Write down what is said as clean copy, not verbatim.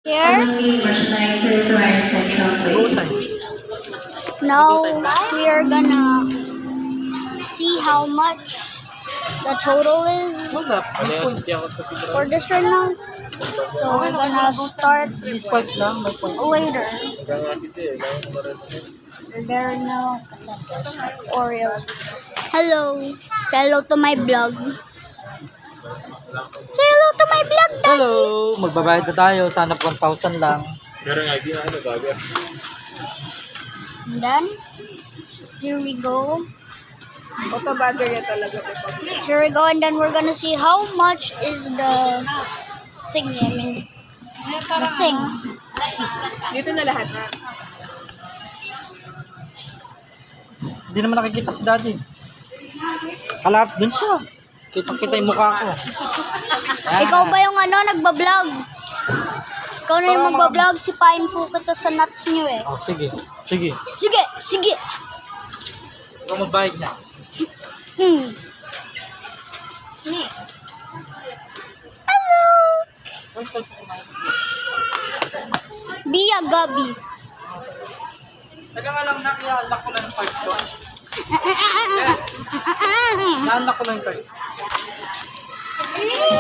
Here, now we are gonna see how much the total is for this right now. So we're gonna start later. There are no Oreos. Hello. Say hello to my vlog. Say hello to my vlog, Daddy. Hello! Magbabayad na tayo. Sana 1,000 lang. And then, here we go. Here we go, and then we're gonna see how much is the thing. The thing. Dito na lahat na. Hindi naman nakikita si Daddy. Kalap dun ka. Kitang-kita yung mukha ko. Ikaw ba yung nagbablog? Ikaw na yung magbablog, sipain po ko to sa nuts nyo eh. Oh, sige. Sige. Sige, sige. Ikaw magbayad niya. Hello! Bia Gabi. Taga nga lang nakialak ko lang yung part ko. Naanak ko lang yung part.